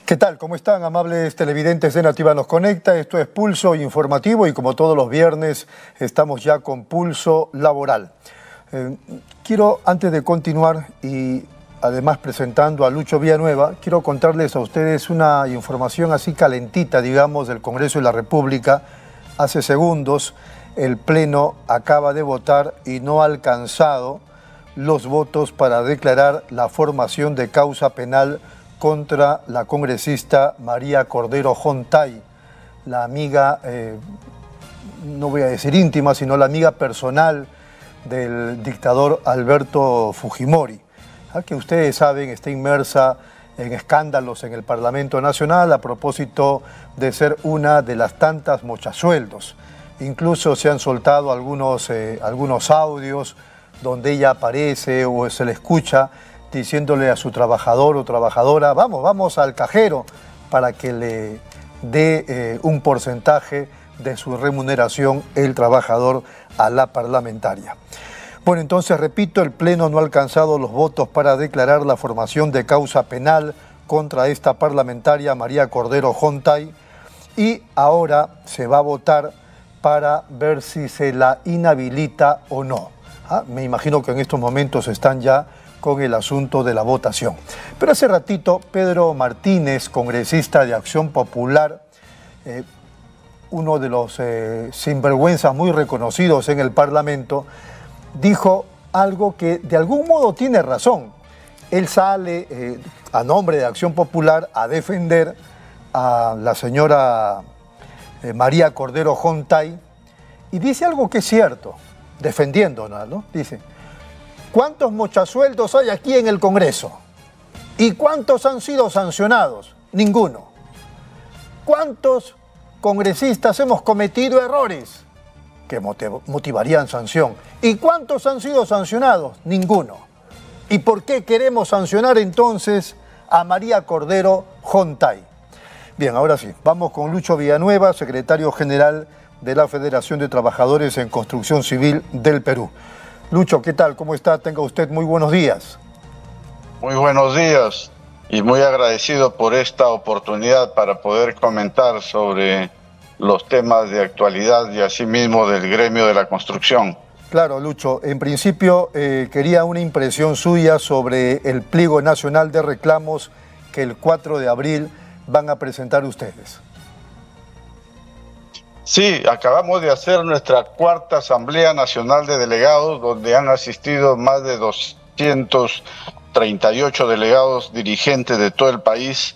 ¿Qué tal? ¿Cómo están, amables televidentes de Nativa Nos Conecta? Esto es Pulso Informativo y como todos los viernes estamos ya con Pulso Laboral. Quiero, antes de continuar y además presentando a Lucho Villanueva, quiero contarles a ustedes una información así calentita, digamos, del Congreso de la República. Hace segundos el Pleno acaba de votar y no ha alcanzado los votos para declarar la formación de causa penal contra la congresista María Cordero Jontay, la amiga, no voy a decir íntima, sino la amiga personal del dictador Alberto Fujimori, que ustedes saben está inmersa en escándalos en el Parlamento Nacional a propósito de ser una de las tantas mochasueldos. Incluso se han soltado algunos audios donde ella aparece o se le escucha diciéndole a su trabajador o trabajadora, vamos al cajero para que le dé un porcentaje de su remuneración el trabajador a la parlamentaria. Bueno, entonces repito, el Pleno no ha alcanzado los votos para declarar la formación de causa penal contra esta parlamentaria María Cordero Jontay y ahora se va a votar para ver si se la inhabilita o no. Me imagino que en estos momentos están ya con el asunto de la votación. Pero hace ratito Pedro Martínez, congresista de Acción Popular, uno de los sinvergüenzas muy reconocidos en el Parlamento, dijo algo que de algún modo tiene razón. Él sale a nombre de Acción Popular a defender a la señora María Cordero Jontay y dice algo que es cierto, defendiéndola, ¿no? Dice: ¿cuántos mochasueldos hay aquí en el Congreso? ¿Y cuántos han sido sancionados? Ninguno. ¿Cuántos congresistas hemos cometido errores que motivarían sanción? ¿Y cuántos han sido sancionados? Ninguno. ¿Y por qué queremos sancionar entonces a María Cordero Jontay? Bien, ahora sí, vamos con Lucho Villanueva, secretario general de la Federación de Trabajadores en Construcción Civil del Perú. Lucho, ¿qué tal? ¿Cómo está? Tenga usted muy buenos días. Muy buenos días y muy agradecido por esta oportunidad para poder comentar sobre los temas de actualidad y asimismo del gremio de la construcción. Claro, Lucho. En principio quería una impresión suya sobre el pliego nacional de reclamos que el 4 de abril van a presentar ustedes. Sí, acabamos de hacer nuestra cuarta Asamblea Nacional de Delegados, donde han asistido más de 238 delegados dirigentes de todo el país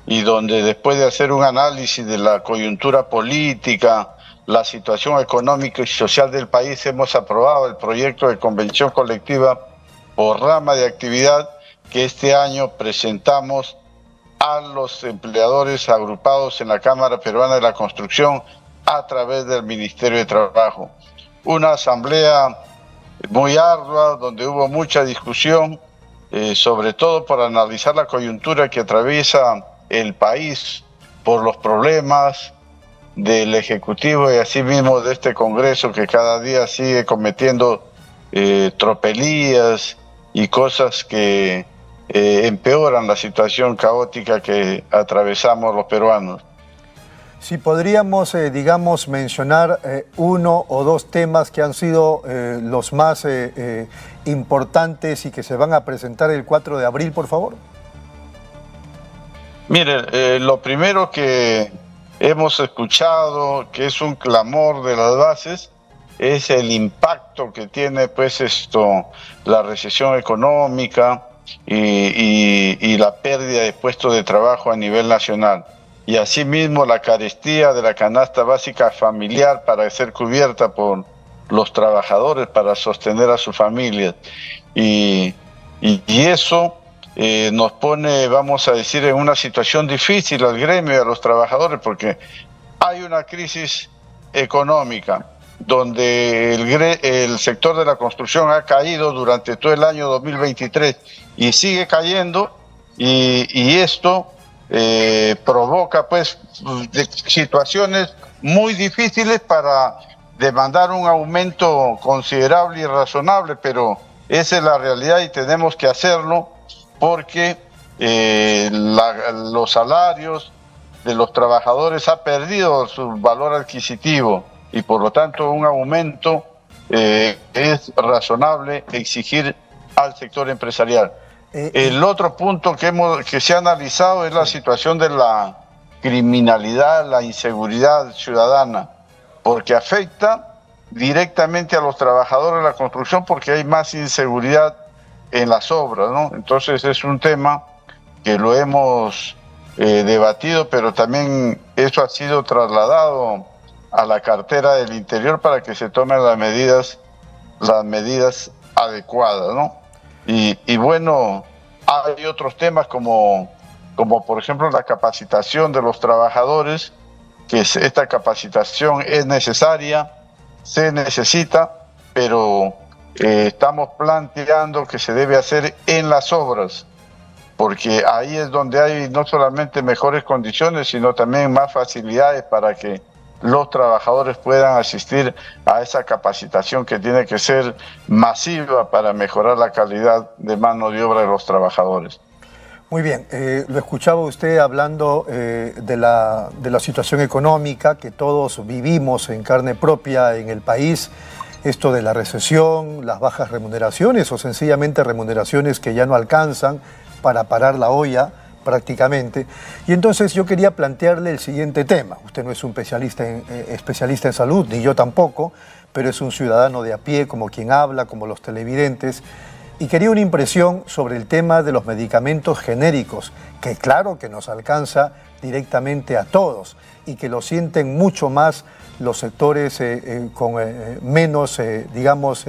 y donde después de hacer un análisis de la coyuntura política, la situación económica y social del país, hemos aprobado el proyecto de convención colectiva por rama de actividad que este año presentamos a los empleadores agrupados en la Cámara Peruana de la Construcción a través del Ministerio de Trabajo. Una asamblea muy ardua, donde hubo mucha discusión, sobre todo para analizar la coyuntura que atraviesa el país por los problemas del Ejecutivo y asimismo de este Congreso que cada día sigue cometiendo tropelías y cosas que empeoran la situación caótica que atravesamos los peruanos. Si podríamos, digamos, mencionar uno o dos temas que han sido los más importantes y que se van a presentar el 4 de abril, por favor. Mire, lo primero que hemos escuchado, que es un clamor de las bases, es el impacto que tiene pues la recesión económica y la pérdida de puestos de trabajo a nivel nacional. Y asimismo la carestía de la canasta básica familiar para ser cubierta por los trabajadores para sostener a sus familias. Y eso nos pone, vamos a decir, en una situación difícil al gremio y a los trabajadores, porque hay una crisis económica donde el sector de la construcción ha caído durante todo el año 2023 y sigue cayendo, y esto provoca pues situaciones muy difíciles para demandar un aumento considerable y razonable, pero esa es la realidad y tenemos que hacerlo porque los salarios de los trabajadores ha perdido su valor adquisitivo y por lo tanto un aumento es razonable exigir al sector empresarial. El otro punto que se ha analizado es la situación de la criminalidad, la inseguridad ciudadana, porque afecta directamente a los trabajadores de la construcción porque hay más inseguridad en las obras, ¿no? Entonces es un tema que lo hemos debatido, pero también eso ha sido trasladado a la cartera del Interior para que se tomen las medidas adecuadas, ¿no? Y bueno, hay otros temas como por ejemplo la capacitación de los trabajadores, que esta capacitación es necesaria, se necesita, pero estamos planteando que se debe hacer en las obras, porque ahí es donde hay no solamente mejores condiciones, sino también más facilidades para que los trabajadores puedan asistir a esa capacitación que tiene que ser masiva para mejorar la calidad de mano de obra de los trabajadores. Muy bien, lo escuchaba usted hablando de la situación económica que todos vivimos en carne propia en el país, esto de la recesión, las bajas remuneraciones o sencillamente remuneraciones que ya no alcanzan para parar la olla prácticamente. Y entonces yo quería plantearle el siguiente tema. Usted no es un especialista en salud, ni yo tampoco, pero es un ciudadano de a pie, como quien habla, como los televidentes. Y quería una impresión sobre el tema de los medicamentos genéricos, que claro que nos alcanza directamente a todos y que lo sienten mucho más los sectores con menos, digamos,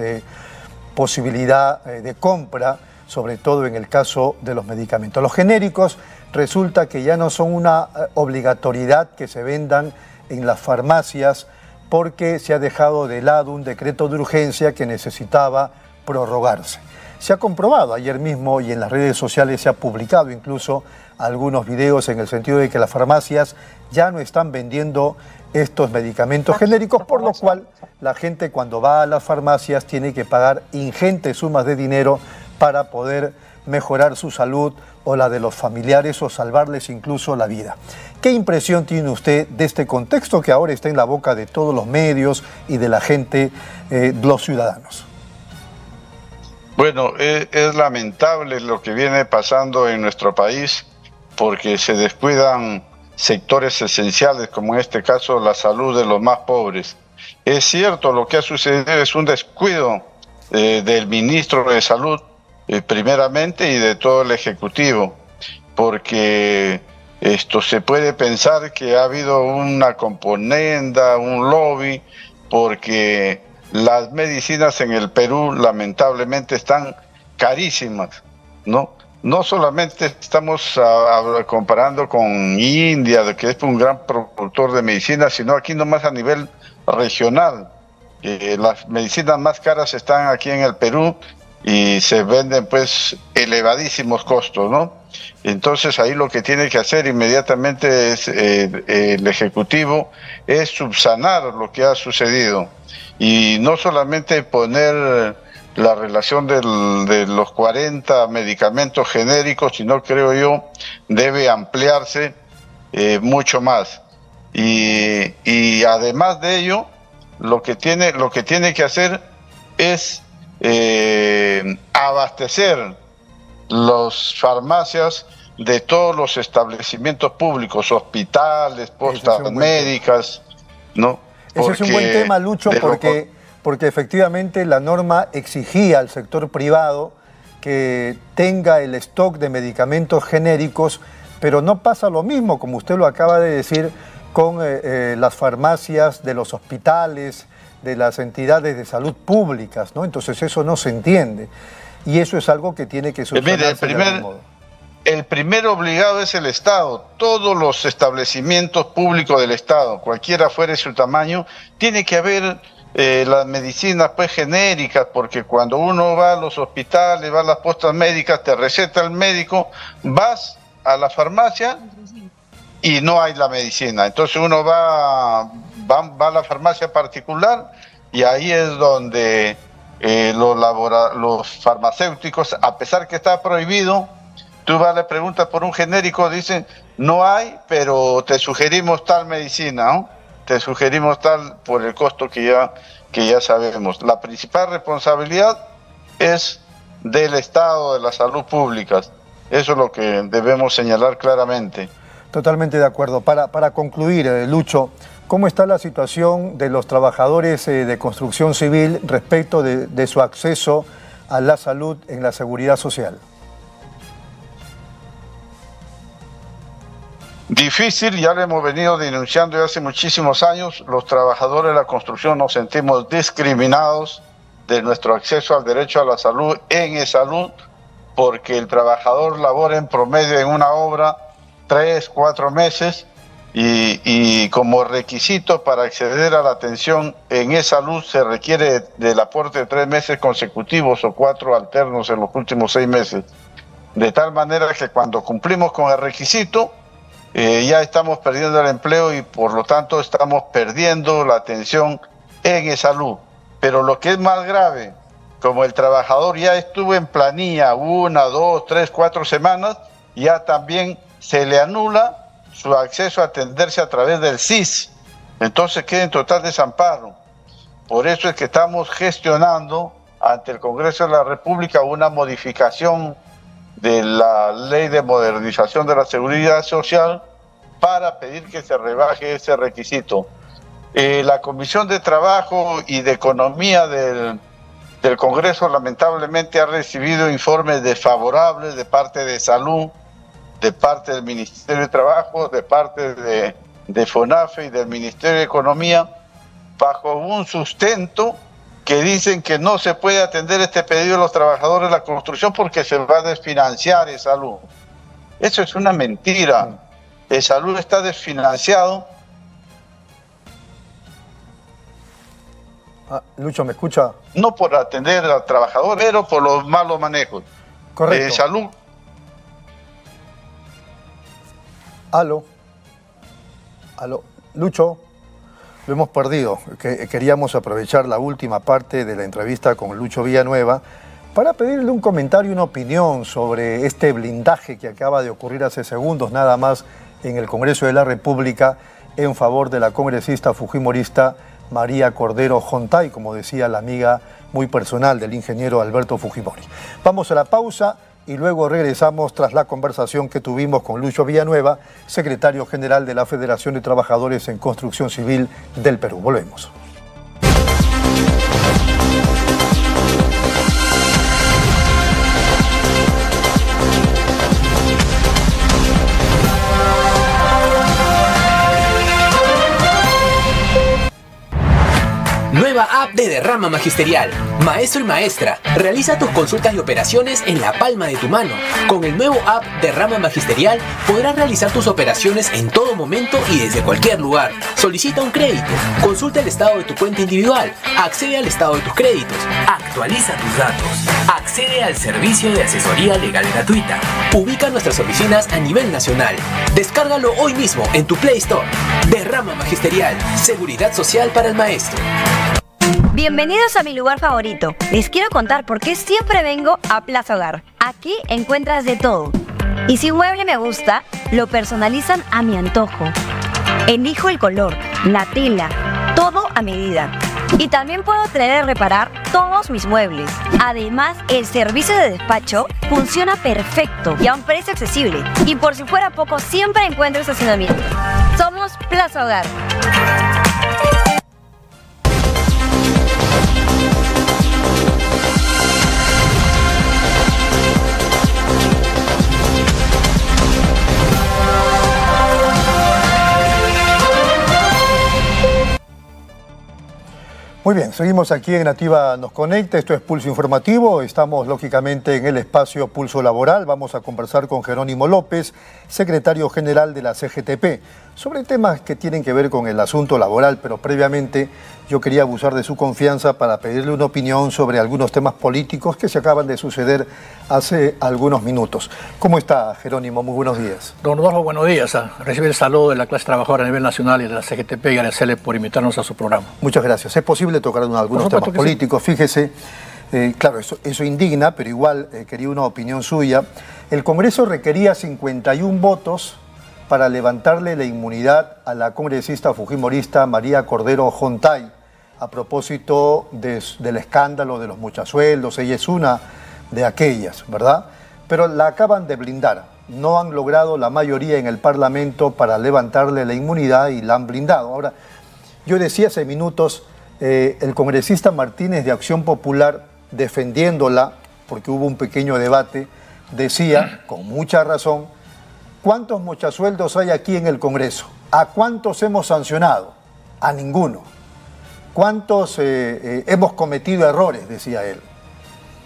posibilidad de compra, sobre todo en el caso de los medicamentos. Los genéricos resulta que ya no son una obligatoriedad que se vendan en las farmacias porque se ha dejado de lado un decreto de urgencia que necesitaba prorrogarse. Se ha comprobado ayer mismo y en las redes sociales se ha publicado incluso algunos videos en el sentido de que las farmacias ya no están vendiendo estos medicamentos genéricos, por lo cual la gente cuando va a las farmacias tiene que pagar ingentes sumas de dinero para poder mejorar su salud o la de los familiares o salvarles incluso la vida. ¿Qué impresión tiene usted de este contexto que ahora está en la boca de todos los medios y de la gente, los ciudadanos? Bueno, es lamentable lo que viene pasando en nuestro país porque se descuidan sectores esenciales, como en este caso la salud de los más pobres. Es cierto, lo que ha sucedido es un descuido del ministro de Salud, primeramente, y de todo el Ejecutivo, porque esto se puede pensar que ha habido una componenda, un lobby, porque las medicinas en el Perú lamentablemente están carísimas, ¿no? No solamente estamos comparando con India, que es un gran productor de medicinas, sino aquí nomás a nivel regional. Las medicinas más caras están aquí en el Perú y se venden pues elevadísimos costos, ¿no? Entonces ahí lo que tiene que hacer inmediatamente es el Ejecutivo es subsanar lo que ha sucedido y no solamente poner la relación de los 40 medicamentos genéricos, sino creo yo debe ampliarse mucho más. Y además de ello, lo que tiene que hacer es abastecer las farmacias de todos los establecimientos públicos, hospitales, postas médicas, ¿no? Ese es un buen tema, Lucho, porque efectivamente la norma exigía al sector privado que tenga el stock de medicamentos genéricos, pero no pasa lo mismo, como usted lo acaba de decir, con las farmacias de los hospitales, de las entidades de salud públicas, ¿no? Entonces eso no se entiende. Y eso es algo que tiene que subsanarse de algún modo. El primer obligado es el Estado. Todos los establecimientos públicos del Estado, cualquiera fuere su tamaño, tiene que haber las medicinas pues genéricas, porque cuando uno va a los hospitales, va a las postas médicas, te receta el médico, vas a la farmacia y no hay la medicina. Entonces uno va a la farmacia particular y ahí es donde los farmacéuticos, a pesar que está prohibido, Tú vas, le preguntas por un genérico, dicen, no hay, pero te sugerimos tal medicina, ¿no? Te sugerimos tal por el costo que ya sabemos. La principal responsabilidad es del Estado, de la salud pública. Eso es lo que debemos señalar claramente. Totalmente de acuerdo. Para concluir, Lucho, ¿cómo está la situación de los trabajadores de construcción civil respecto de su acceso a la salud en la seguridad social? Difícil, ya lo hemos venido denunciando desde hace muchísimos años. Los trabajadores de la construcción nos sentimos discriminados de nuestro acceso al derecho a la salud en e-salud, porque el trabajador labora en promedio en una obra 3, 4 meses y como requisito para acceder a la atención en e-salud se requiere del aporte de 3 meses consecutivos o 4 alternos en los últimos 6 meses. De tal manera que cuando cumplimos con el requisito, ya estamos perdiendo el empleo y por lo tanto estamos perdiendo la atención en e-salud. Pero lo que es más grave, como el trabajador ya estuvo en planilla 1, 2, 3, 4 semanas, ya también se le anula su acceso a atenderse a través del SIS. Entonces queda en total desamparo. Por eso es que estamos gestionando ante el Congreso de la República una modificación de la Ley de Modernización de la Seguridad Social para pedir que se rebaje ese requisito. La Comisión de Trabajo y de Economía del Congreso lamentablemente ha recibido informes desfavorables de parte de Salud, de parte del Ministerio de Trabajo, de parte de FONAFE y del Ministerio de Economía, bajo un sustento que dicen que no se puede atender este pedido de los trabajadores de la construcción porque se va a desfinanciar e-salud. Eso es una mentira. e-salud está desfinanciado. Lucho, ¿me escucha? No por atender al trabajador, pero por los malos manejos. Correcto. Salud. Aló. Lucho, lo hemos perdido. Queríamos aprovechar la última parte de la entrevista con Lucho Villanueva para pedirle un comentario, una opinión sobre este blindaje que acaba de ocurrir hace segundos nada más en el Congreso de la República en favor de la congresista fujimorista María Cordero Jontay, como decía la amiga muy personal del ingeniero Alberto Fujimori. Vamos a la pausa y luego regresamos tras la conversación que tuvimos con Lucho Villanueva, secretario general de la Federación de Trabajadores en Construcción Civil del Perú. Volvemos. Nueva app de Derrama Magisterial. Maestro y maestra, realiza tus consultas y operaciones en la palma de tu mano. Con el nuevo app Derrama Magisterial podrás realizar tus operaciones en todo momento y desde cualquier lugar. Solicita un crédito, consulta el estado de tu cuenta individual, accede al estado de tus créditos, actualiza tus datos, accede al servicio de asesoría legal gratuita. Ubica nuestras oficinas a nivel nacional. Descárgalo hoy mismo en tu Play Store. Derrama Magisterial, seguridad social para el maestro. Bienvenidos a mi lugar favorito. Les quiero contar por qué siempre vengo a Plaza Hogar. Aquí encuentras de todo. Y si un mueble me gusta, lo personalizan a mi antojo. Elijo el color, la tela, todo a medida. Y también puedo traer y reparar todos mis muebles. Además, el servicio de despacho funciona perfecto y a un precio accesible. Y por si fuera poco, siempre encuentro estacionamiento. Somos Plaza Hogar. Muy bien, seguimos aquí en Nativa Nos Conecta, esto es Pulso Informativo, estamos lógicamente en el espacio Pulso Laboral, vamos a conversar con Jerónimo López, secretario general de la CGTP, sobre temas que tienen que ver con el asunto laboral, pero previamente yo quería abusar de su confianza para pedirle una opinión sobre algunos temas políticos que se acaban de suceder hace algunos minutos. ¿Cómo está, Jerónimo? Muy buenos días. Don Rodolfo, buenos días. Recibe el saludo de la clase trabajadora a nivel nacional y de la CGTP y agradecerle por invitarnos a su programa. Muchas gracias. ¿Es posible tocar algunos temas políticos? Sí. Fíjese, Claro, eso indigna, pero igual quería una opinión suya. El Congreso requería 51 votos para levantarle la inmunidad a la congresista fujimorista María Cordero Jontay a propósito del escándalo de los muchasueldos. Ella es una de aquellas, ¿verdad? Pero la acaban de blindar. No han logrado la mayoría en el Parlamento para levantarle la inmunidad y la han blindado. Ahora, yo decía hace minutos, el congresista Martínez de Acción Popular, defendiéndola, porque hubo un pequeño debate, decía, con mucha razón, ¿cuántos mochasueldos hay aquí en el Congreso? ¿A cuántos hemos sancionado? A ninguno. ¿Cuántos hemos cometido errores? Decía él.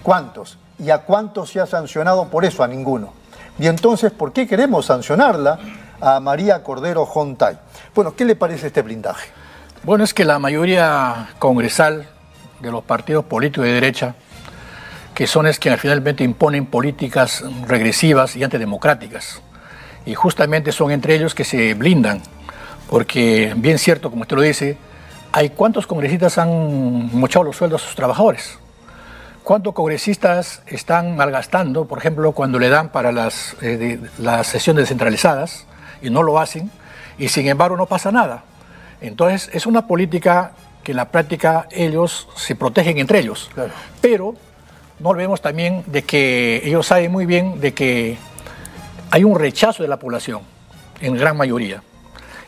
¿Cuántos? ¿Y a cuántos se ha sancionado por eso? A ninguno. Y entonces, ¿por qué queremos sancionarla a María Cordero Jontay? Bueno, ¿qué le parece este blindaje? Bueno, es que la mayoría congresal de los partidos políticos de derecha, que son quienes finalmente imponen políticas regresivas y antidemocráticas. Y justamente son entre ellos que se blindan, porque bien cierto, como usted lo dice, hay cuántos congresistas han mochado los sueldos a sus trabajadores. ¿Cuántos congresistas están malgastando, por ejemplo, cuando le dan para las sesiones descentralizadas y no lo hacen, y sin embargo no pasa nada? Entonces es una política que en la práctica ellos se protegen entre ellos. Claro. Pero no olvidemos también de que ellos saben muy bien de que hay un rechazo de la población, en gran mayoría.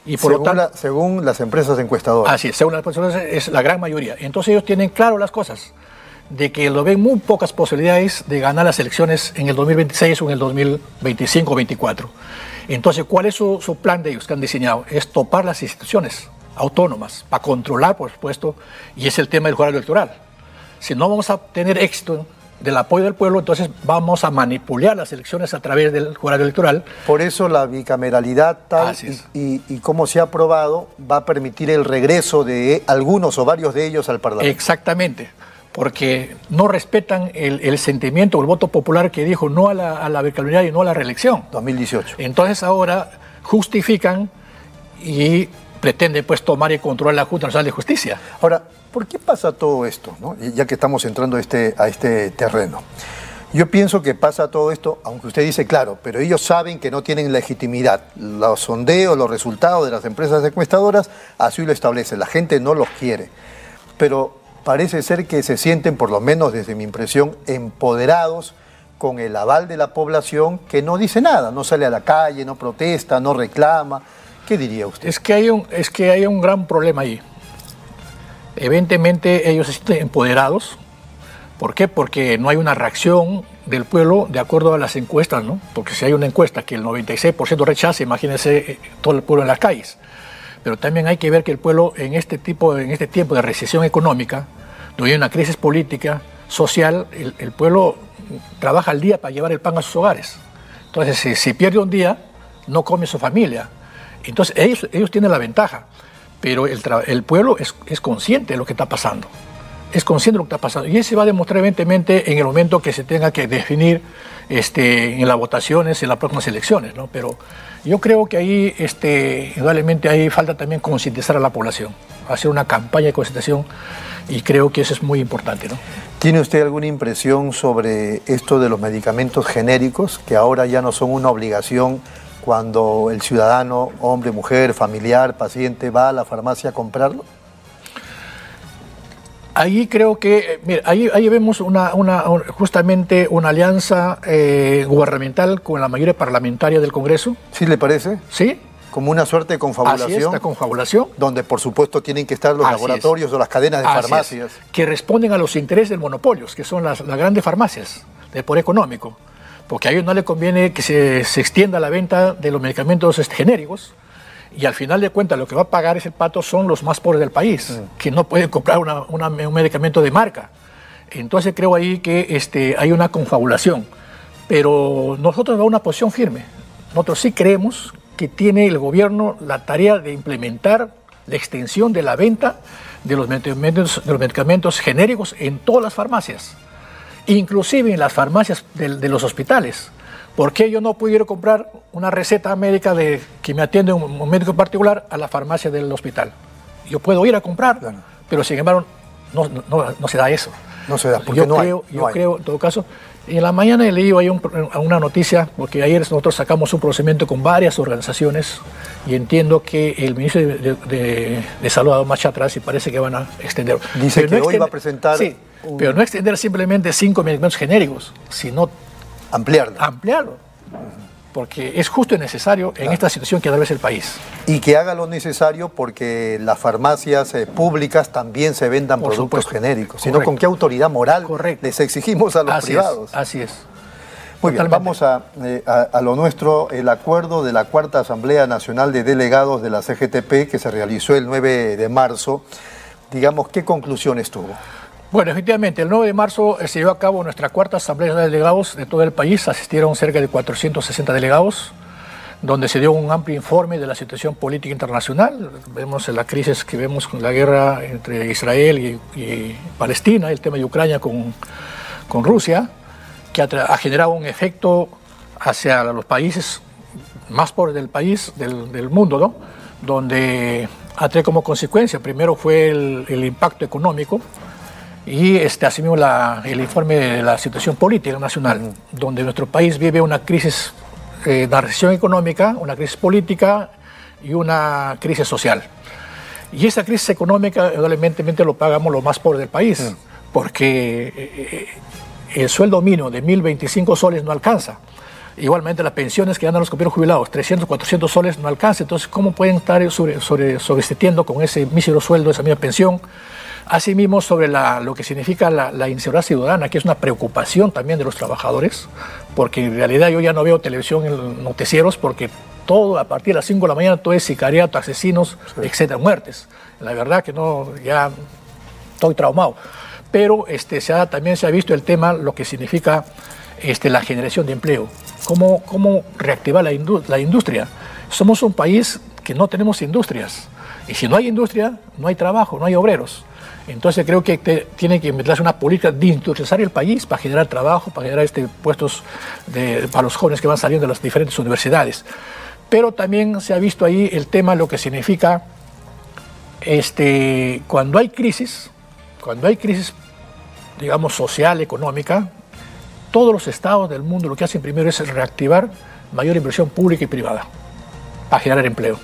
Y por según, lo tanto, según las empresas encuestadoras. Así es, según las empresas es la gran mayoría. Entonces ellos tienen claro las cosas, de que lo ven muy pocas posibilidades de ganar las elecciones en el 2026 o en el 2025 o 2024. Entonces, ¿cuál es su plan de ellos que han diseñado? Es topar las instituciones autónomas para controlar, por supuesto, y es el tema del jurado electoral. Si no vamos a tener éxito del apoyo del pueblo, entonces vamos a manipular las elecciones a través del jurado electoral. Por eso la bicameralidad tal y cómo se ha aprobado va a permitir el regreso de algunos o varios de ellos al Parlamento. Exactamente, porque no respetan el sentimiento o el voto popular que dijo no a la bicameralidad y no a la reelección. 2018. Entonces ahora justifican y pretenden pues tomar y controlar la Junta Nacional de Justicia. Ahora, ¿por qué pasa todo esto, ¿no? Ya que estamos entrando a este terreno? Yo pienso que pasa todo esto, aunque usted dice claro, pero ellos saben que no tienen legitimidad. Los sondeos, los resultados de las empresas encuestadoras así lo establecen. La gente no los quiere. Pero parece ser que se sienten, por lo menos desde mi impresión, empoderados con el aval de la población que no dice nada, no sale a la calle, no protesta, no reclama. ¿Qué diría usted? Es que hay un gran problema ahí. Evidentemente ellos se sienten empoderados. ¿Por qué? Porque no hay una reacción del pueblo de acuerdo a las encuestas, ¿no? Porque si hay una encuesta que el 96% rechaza, imagínense todo el pueblo en las calles. Pero también hay que ver que el pueblo en este tiempo de recesión económica, donde hay una crisis política, social, el pueblo trabaja al día para llevar el pan a sus hogares. Entonces, si pierde un día, no come su familia. Entonces, ellos tienen la ventaja, pero el pueblo es consciente de lo que está pasando. Es consciente de lo que está pasando. Y eso se va a demostrar evidentemente en el momento que se tenga que definir en las votaciones, en las próximas elecciones, ¿no? Pero yo creo que ahí, indudablemente, ahí falta también concientizar a la población, hacer una campaña de concientización, y creo que eso es muy importante, ¿no? ¿Tiene usted alguna impresión sobre esto de los medicamentos genéricos, que ahora ya no son una obligación cuando el ciudadano, hombre, mujer, familiar, paciente, va a la farmacia a comprarlo? Ahí creo que, mira, ahí vemos justamente una alianza gubernamental con la mayoría parlamentaria del Congreso. ¿Sí le parece? Sí. Como una suerte de confabulación. Así es, la confabulación. Donde, por supuesto, tienen que estar los laboratorios o las cadenas de farmacias. Que responden a los intereses de monopolios, que son las grandes farmacias de poder económico. Porque a ellos no les conviene que se extienda la venta de los medicamentos genéricos, y al final de cuentas lo que va a pagar ese pato son los más pobres del país, que no pueden comprar un medicamento de marca. Entonces creo ahí que hay una confabulación. Pero nosotros vamos a una posición firme. Nosotros sí creemos que tiene el gobierno la tarea de implementar la extensión de la venta de los medicamentos genéricos en todas las farmacias, inclusive en las farmacias de los hospitales. ¿Por qué yo no pudiera comprar una receta médica que me atiende un médico particular a la farmacia del hospital? Yo puedo ir a comprar, claro, pero sin embargo no se da eso. No se da, porque yo creo, en todo caso, en la mañana he leído ahí una noticia, porque ayer nosotros sacamos un procedimiento con varias organizaciones y entiendo que el ministro de Salud ha dado marcha atrás y parece que van a extender. Dice que hoy va a presentar... Sí, pero no extender simplemente 5 medicamentos genéricos, sino ampliarlo. Porque es justo y necesario en esta situación que atraviesa el país. Y que haga lo necesario porque las farmacias públicas también se vendan productos genéricos. Sino con qué autoridad moral les exigimos a los privados. Así es. Muy bien, vamos a lo nuestro. El acuerdo de la Cuarta Asamblea Nacional de Delegados de la CGTP que se realizó el 9 de marzo, digamos, ¿qué conclusiones tuvo? Bueno, efectivamente, el 9 de marzo se llevó a cabo nuestra cuarta asamblea de delegados de todo el país. Asistieron cerca de 460 delegados, donde se dio un amplio informe de la situación política internacional. Vemos la crisis que vemos con la guerra entre Israel y Palestina, el tema de Ucrania con Rusia, que ha generado un efecto hacia los países más pobres del mundo, ¿no? Donde ha traído como consecuencia, primero fue el impacto económico, y asimismo el informe de la situación política nacional, donde nuestro país vive una crisis, una recesión económica, una crisis política y una crisis social. Y esa crisis económica, evidentemente, lo pagamos los más pobres del país, porque el sueldo mínimo de 1.025 soles no alcanza. Igualmente las pensiones que ganan los compañeros jubilados, 300, 400 soles no alcanza. Entonces, ¿cómo pueden estar sobreestiendo con ese mísero sueldo, esa misma pensión? Asimismo, sobre lo que significa la inseguridad ciudadana, que es una preocupación también de los trabajadores, porque en realidad yo ya no veo televisión en los noticieros, porque todo a partir de las 5 de la mañana todo es sicariato, asesinos, etcétera, muertes. La verdad que no, ya estoy traumado. Pero también se ha visto el tema, lo que significa la generación de empleo. ¿Cómo reactivar la industria? Somos un país que no tenemos industrias. Y si no hay industria, no hay trabajo, no hay obreros. Entonces creo que tiene que inventarse una política de industrializar el país para generar trabajo, para generar puestos para los jóvenes que van saliendo de las diferentes universidades. Pero también se ha visto ahí el tema, lo que significa cuando hay crisis, digamos, social, económica, todos los estados del mundo lo que hacen primero es reactivar mayor inversión pública y privada para generar empleo.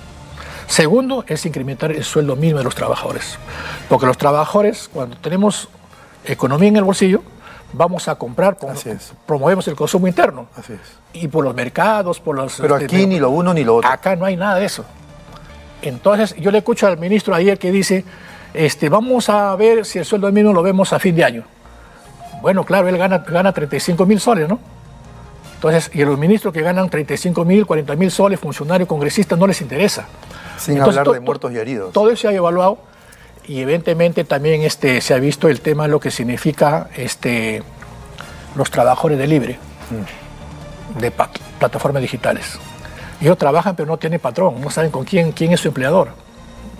Segundo, es incrementar el sueldo mínimo de los trabajadores. Porque los trabajadores, cuando tenemos economía en el bolsillo, vamos a comprar, promovemos el consumo interno. Así es. Y por los mercados, por los... Pero aquí ni lo uno ni lo otro. Acá no hay nada de eso. Entonces, yo le escucho al ministro ayer que dice, vamos a ver si el sueldo mínimo lo vemos a fin de año. Bueno, claro, él gana 35.000 soles, ¿no? Entonces, y a los ministros que ganan 35.000, 40.000 soles, funcionarios, congresistas, no les interesa. Sin hablar de muertos y heridos. Todo eso se ha evaluado y evidentemente también se ha visto el tema, lo que significa los trabajadores de libre, de plataformas digitales. Ellos trabajan pero no tienen patrón, no saben con quién es su empleador.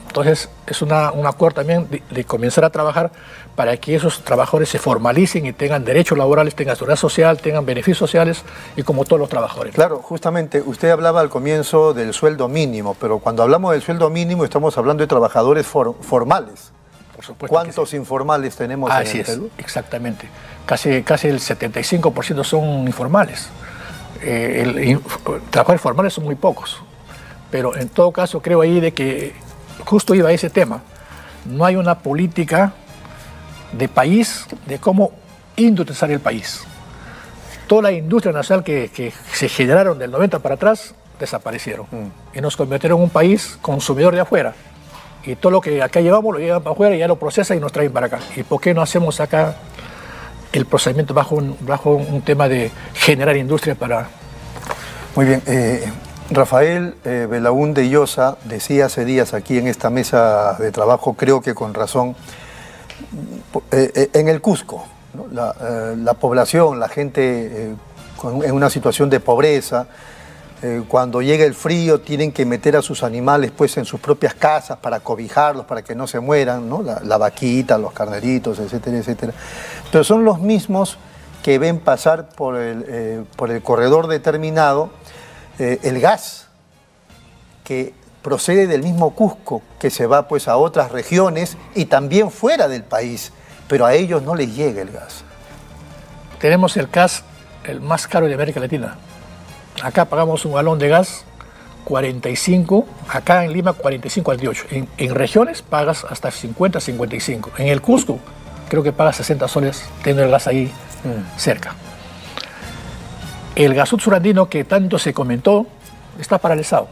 Entonces es un acuerdo también de comenzar a trabajar para que esos trabajadores se formalicen y tengan derechos laborales, tengan seguridad social, tengan beneficios sociales y como todos los trabajadores. Claro, justamente usted hablaba al comienzo del sueldo mínimo, pero cuando hablamos del sueldo mínimo estamos hablando de trabajadores formales. Por supuesto. ¿Cuántos informales tenemos en el Perú? Exactamente. Casi el 75% son informales. Trabajadores formales son muy pocos. Pero en todo caso creo ahí de que justo iba a ese tema. No hay una política de país de cómo industrializar el país. Toda la industria nacional que se generaron del 90 para atrás desaparecieron. Y nos convirtieron en un país consumidor de afuera. Y todo lo que acá llevamos lo llevan para afuera y ya lo procesan y nos traen para acá. ¿Y por qué no hacemos acá el procedimiento bajo un tema de generar industria para...? Muy bien. Rafael Belaúnde Llosa decía hace días aquí en esta mesa de trabajo, creo que con razón, en el Cusco, ¿no? La población, la gente en una situación de pobreza, cuando llega el frío tienen que meter a sus animales pues en sus propias casas para cobijarlos, para que no se mueran, ¿no? La vaquita, los carneritos, etcétera, etcétera. Pero son los mismos que ven pasar por el corredor determinado el gas que procede del mismo Cusco, que se va pues a otras regiones y también fuera del país. pero a ellos no les llega el gas. Tenemos el gas el más caro de América Latina. Acá pagamos un galón de gas 45, acá en Lima 45 al 18. En regiones pagas hasta 50, 55. En el Cusco creo que pagas 60 soles teniendo el gas ahí cerca. El gasoducto surandino que tanto se comentó está paralizado.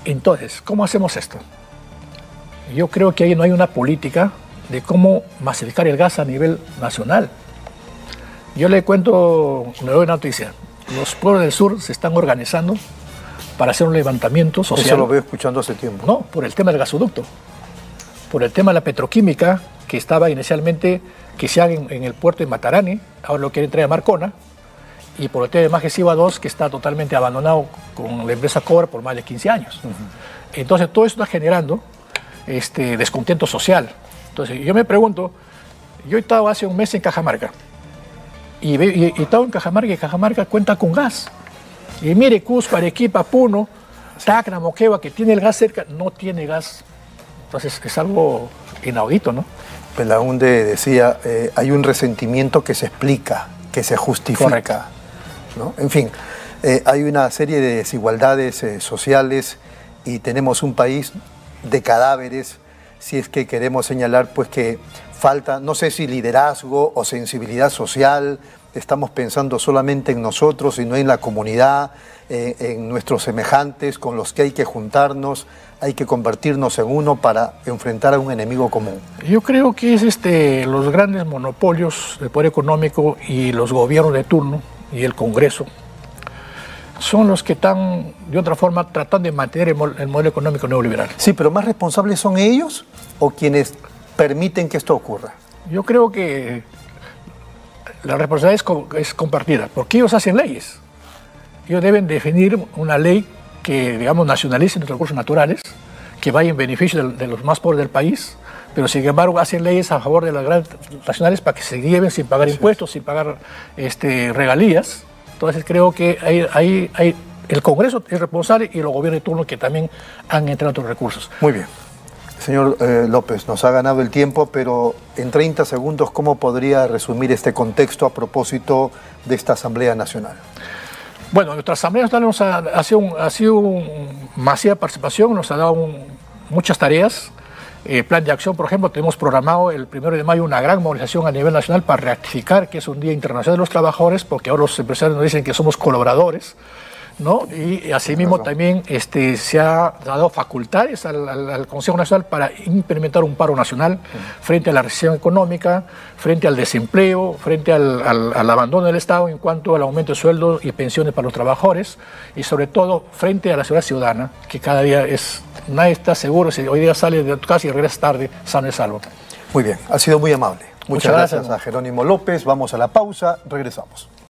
Entonces, ¿cómo hacemos esto? Yo creo que ahí no hay una política de cómo masificar el gas a nivel nacional. Yo le cuento, le doy una noticia. Los pueblos del sur se están organizando para hacer un levantamiento social. Eso lo veo escuchando hace tiempo. No, por el tema del gasoducto. Por el tema de la petroquímica, que estaba inicialmente que se haga en el puerto de Matarani, ahora lo quieren traer a Marcona, y por el tema de Magesiva 2, que está totalmente abandonado con la empresa Cobra por más de 15 años. Entonces, todo eso está generando descontento social. Entonces, yo me pregunto, yo he estado hace un mes en Cajamarca, y he estado en Cajamarca, y Cajamarca cuenta con gas. Y mire, Cusco, Arequipa, Puno, Tacna, Moquegua, que tiene el gas cerca, no tiene gas. Entonces, es algo inaudito, ¿no? Belaúnde decía, hay un resentimiento que se explica, que se justifica, ¿no? En fin, hay una serie de desigualdades sociales y tenemos un país de cadáveres, si es que queremos señalar pues que falta, no sé si liderazgo o sensibilidad social, estamos pensando solamente en nosotros y no en la comunidad, en nuestros semejantes con los que hay que juntarnos, hay que convertirnos en uno para enfrentar a un enemigo común. Yo creo que es los grandes monopolios del poder económico y los gobiernos de turno y el Congreso son los que están, de otra forma, tratando de mantener el modelo económico neoliberal. Sí, pero ¿más responsables son ellos o quienes permiten que esto ocurra? Yo creo que la responsabilidad es compartida, porque ellos hacen leyes. Ellos deben definir una ley que, digamos, nacionalice los recursos naturales, que vaya en beneficio de los más pobres del país, pero sin embargo hacen leyes a favor de las grandes nacionales para que se lleven sin pagar impuestos, sin pagar regalías. Entonces creo que el Congreso es responsable y los gobiernos de turno que también han entregado otros recursos. Muy bien. Señor López, nos ha ganado el tiempo, pero en 30 segundos, ¿cómo podría resumir este contexto a propósito de esta Asamblea Nacional? Bueno, nuestra Asamblea Nacional ha sido masiva participación, nos ha dado muchas tareas. Plan de acción, por ejemplo, tenemos programado el 1 de mayo una gran movilización a nivel nacional para rectificar que es un Día Internacional de los Trabajadores, porque ahora los empresarios nos dicen que somos colaboradores, ¿no? Y asimismo también se ha dado facultades al Consejo Nacional para implementar un paro nacional frente a la recesión económica, frente al desempleo, frente al abandono del Estado en cuanto al aumento de sueldos y pensiones para los trabajadores y sobre todo frente a la seguridad ciudadana, que cada día nadie está seguro si hoy día sale de tu casa y regresa tarde sano y salvo. Muy bien, ha sido muy amable. Muchas gracias a Jerónimo López. Vamos a la pausa, regresamos.